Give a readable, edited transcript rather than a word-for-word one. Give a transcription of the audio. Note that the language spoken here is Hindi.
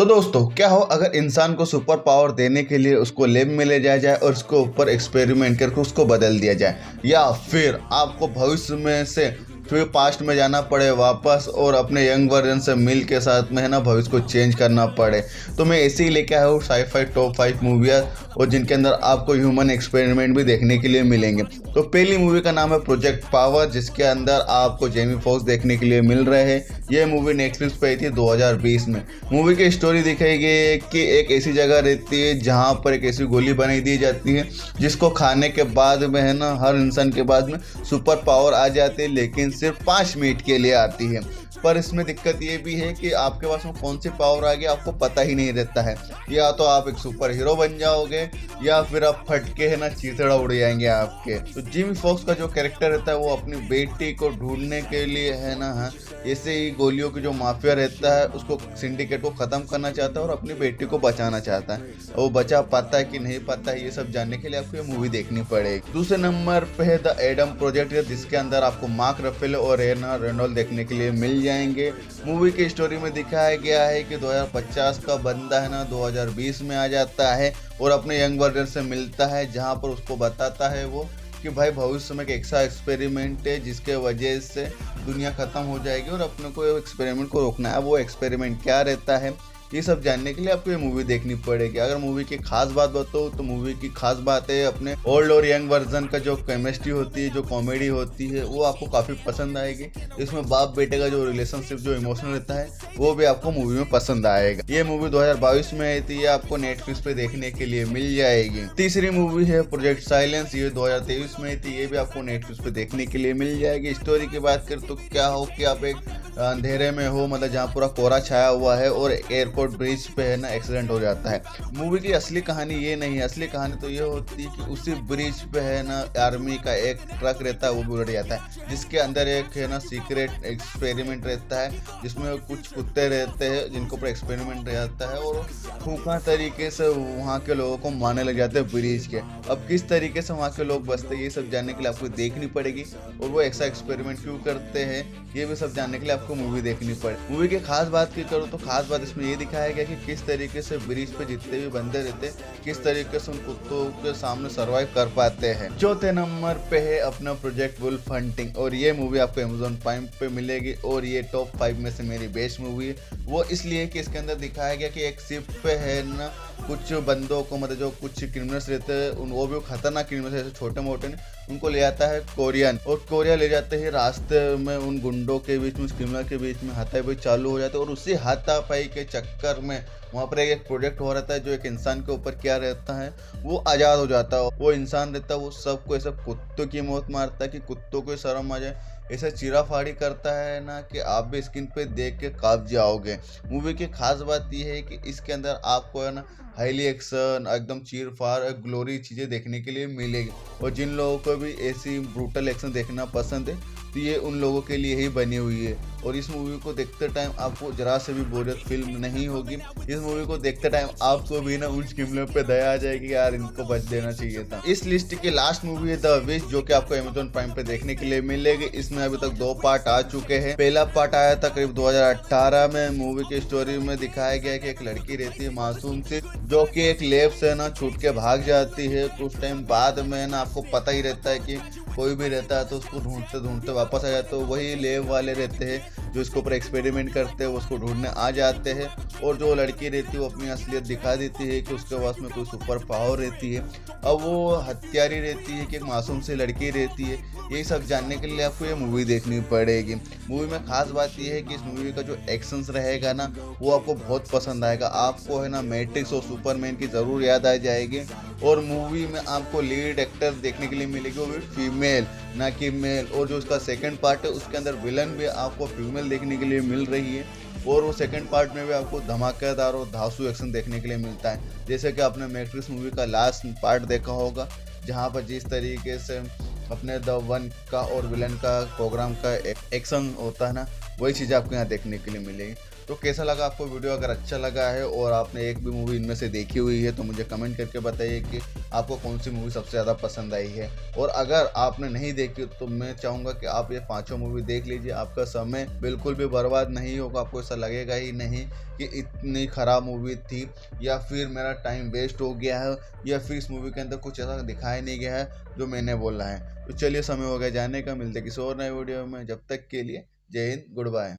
तो दोस्तों, क्या हो अगर इंसान को सुपर पावर देने के लिए उसको लैब में ले जाया जाए और उसके ऊपर एक्सपेरिमेंट करके उसको बदल दिया जाए, या फिर आपको भविष्य में से फिर पास्ट में जाना पड़े वापस और अपने यंग वर्जन से मिल के साथ में है ना भविष्य को चेंज करना पड़े। तो मैं ऐसे ही लेके आया हूँ साई-फाई टॉप 5 मूवियाँ, और जिनके अंदर आपको ह्यूमन एक्सपेरिमेंट भी देखने के लिए मिलेंगे। तो पहली मूवी का नाम है प्रोजेक्ट पावर, जिसके अंदर आपको जेमी फॉक्स देखने के लिए मिल रहे हैं। यह मूवी नेटफ्लिक्स पे आई थी 2020 में। मूवी की स्टोरी दिखाई गई है कि एक ऐसी जगह रहती है जहाँ पर एक ऐसी गोली बनाई दी जाती है जिसको खाने के बाद में है ना हर इंसान के बाद में सुपर पावर आ जाती है, लेकिन सिर्फ 5 मिनट के लिए आती है। पर इसमें दिक्कत ये भी है कि आपके पास में कौन सी पावर आ गई आपको पता ही नहीं रहता है। या तो आप एक सुपर हीरो बन जाओगे या फिर आप फटके है ना चीथड़ा उड़ जाएंगे आपके। तो जिमी फॉक्स का जो कैरेक्टर रहता है वो अपनी बेटी को ढूंढने के लिए है ना ऐसे ही गोलियों की जो माफिया रहता है उसको सिंडिकेट को ख़त्म करना चाहता है और अपनी बेटी को बचाना चाहता है। वो बचा पाता है कि नहीं पाता है, ये सब जानने के लिए आपको ये मूवी देखनी पड़ेगी। दूसरे नंबर पे है द एडम प्रोजेक्ट, जिसके अंदर आपको मार्क रफेलो और रेना रेनॉल्ड देखने के लिए मिल जाएंगे। मूवी की स्टोरी में दिखाया गया है कि 2050 का बंदा है ना 2020 में आ जाता है और अपने यंग वर्जन से मिलता है, जहाँ पर उसको बताता है वो कि भाई भविष्य में एक ऐसा एक्सपेरिमेंट है जिसके वजह से दुनिया ख़त्म हो जाएगी और अपने को एक्सपेरिमेंट को रोकना है। वो एक्सपेरिमेंट क्या रहता है ये सब जानने के लिए आपको ये मूवी देखनी पड़ेगी। अगर मूवी की खास बात बताओ तो मूवी की खास बात है अपने ओल्ड और यंग वर्जन का जो केमिस्ट्री होती है, जो कॉमेडी होती है, वो आपको काफ़ी पसंद आएगी। इसमें बाप बेटे का जो रिलेशनशिप जो इमोशनल रहता है वो भी आपको मूवी में पसंद आएगा। ये मूवी 2022 में आई थी, ये आपको नेटफ्लिक्स पे देखने के लिए मिल जाएगी। तीसरी मूवी है प्रोजेक्ट साइलेंस, ये 2023 में आई थी, ये भी आपको नेटफ्लिक्स पे देखने के लिए मिल जाएगी। स्टोरी की बात करें तो क्या हो कि आप एक अंधेरे में हो, मतलब जहाँ पूरा कोहरा छाया हुआ है और एयरपोर्ट ब्रिज पे है ना एक्सीडेंट हो जाता है। मूवी की असली कहानी ये नहीं है, असली कहानी तो ये होती है कि उसी ब्रिज पे है ना आर्मी का एक ट्रक रहता है, वो भी उलट जाता है, जिसके अंदर एक है ना सीक्रेट एक्सपेरिमेंट रहता है जिसमें कुछ कुत्ते रहते हैं जिनको पर एक्सपेरिमेंट रहता है और खूंखार तरीके से वहाँ के लोगों को मारने लग जाते हैं ब्रिज के। अब किस तरीके से वहाँ के लोग बचते हैं ये सब जानने के लिए आपको देखनी पड़ेगी, और वो ऐसा एक्सपेरिमेंट क्यों करते हैं ये भी सब जानने के लिए आपको मूवी देखनी पड़े। मूवी की खास बात की करूँ तो खास बात इसमें ये दिखाया गया कि किस तरीके से ब्रिज पे जितने भी बंदे रहते हैं किस तरीके से उन कुत्तों के सामने सरवाइव कर पाते हैं। चौथे नंबर पे है अपना प्रोजेक्ट वुल्फ हंटिंग, और ये मूवी आपको अमेज़न प्राइम पे मिलेगी और ये टॉप 5 में से मेरी बेस्ट मूवी है। वो इसलिए कि इसके अंदर दिखाया गया कि एक शिप पे है ना कुछ बंदों को, मतलब जो कुछ क्रिमिनल्स रहते हैं उन वो भी खतरनाक क्रिमिनल्स ऐसे छोटे मोटे ने उनको ले जाता है कोरियन, और कोरिया ले जाते हैं। रास्ते में उन गुंडों के बीच में, उस क्रिमिनल के बीच में हाथापाई चालू हो जाते है और उसी हाथापाई के चक्कर में वहाँ पर एक प्रोजेक्ट हो रहता है जो एक इंसान के ऊपर क्या रहता है वो आज़ाद हो जाता है। वो इंसान रहता है वो सबको ऐसा कुत्तों की मौत मारता है कि कुत्तों को शर्म आ जाए, ऐसा चीराफाड़ी करता है ना कि आप भी स्क्रीन पे देख के काँप जाओगे। मूवी की खास बात यह है कि इसके अंदर आपको है ना हाईली एक्शन, एकदम चीर फाड़, ग्लोरी चीज़ें देखने के लिए मिलेगी, और जिन लोगों को भी ऐसी ब्रूटल एक्शन देखना पसंद है तो ये उन लोगों के लिए ही बनी हुई है। और इस मूवी को देखते टाइम आपको जरा से भी बोरियत फिल्म नहीं होगी। इस मूवी को देखते टाइम आपको भी ना उन क्रिमिनल पे दया आ जाएगी, यार इनको बच देना चाहिए था। इस लिस्ट की लास्ट मूवी है द विश, जो कि आपको अमेज़न प्राइम पे देखने के लिए मिलेगी। इसमें अभी तक 2 पार्ट आ चुके हैं। पहला पार्ट आया था करीब 2018 में। मूवी की स्टोरी में दिखाया गया कि एक लड़की रहती है मासूम सी, जो कि एक लैब से ना छूट के भाग जाती है। कुछ टाइम बाद में ना आपको पता ही रहता है कि कोई भी रहता है तो उसको ढूंढते ढूंढते वापस आ जाते हैं। वही लैब वाले रहते हैं जो इसके ऊपर एक्सपेरिमेंट करते हैं, वो उसको ढूंढने आ जाते हैं, और जो लड़की रहती है वो अपनी असलियत दिखा देती है कि उसके पास में कोई सुपर पावर रहती है। अब वो हत्यारी रहती है कि एक मासूम सी लड़की रहती है। यही सब जानने के लिए आपको ये मूवी देखनी पड़ेगी। मूवी में खास बात यह है कि इस मूवी का जो एक्शंस रहेगा ना वो आपको बहुत पसंद आएगा। आपको है ना मैट्रिक्स और सुपरमैन की ज़रूर याद आ जाएगी। और मूवी में आपको लीड एक्टर देखने के लिए मिलेगी, वो भी फीमेल ना कि मेल। और जो उसका सेकंड पार्ट है उसके अंदर विलन भी आपको फीमेल देखने के लिए मिल रही है, और वो सेकंड पार्ट में भी आपको धमाकेदार और धांसू एक्शन देखने के लिए मिलता है। जैसे कि आपने मैट्रिक्स मूवी का लास्ट पार्ट देखा होगा, जहाँ पर जिस तरीके से अपने द वन का और विलन का प्रोग्राम का एक्शन होता है ना, वही चीज़ आपको यहाँ देखने के लिए मिलेगी। तो कैसा लगा आपको वीडियो? अगर अच्छा लगा है और आपने एक भी मूवी इनमें से देखी हुई है तो मुझे कमेंट करके बताइए कि आपको कौन सी मूवी सबसे ज़्यादा पसंद आई है। और अगर आपने नहीं देखी तो मैं चाहूँगा कि आप ये पाँचों मूवी देख लीजिए, आपका समय बिल्कुल भी बर्बाद नहीं होगा, आपको ऐसा लगेगा ही नहीं कि इतनी ख़राब मूवी थी या फिर मेरा टाइम वेस्ट हो गया है या फिर इस मूवी के अंदर कुछ ऐसा दिखाया नहीं गया है जो मैंने बोला है। तो चलिए समय हो गया जाने का, मिलते किसी और नए वीडियो में, जब तक के लिए जय हिंद, गुड बाय।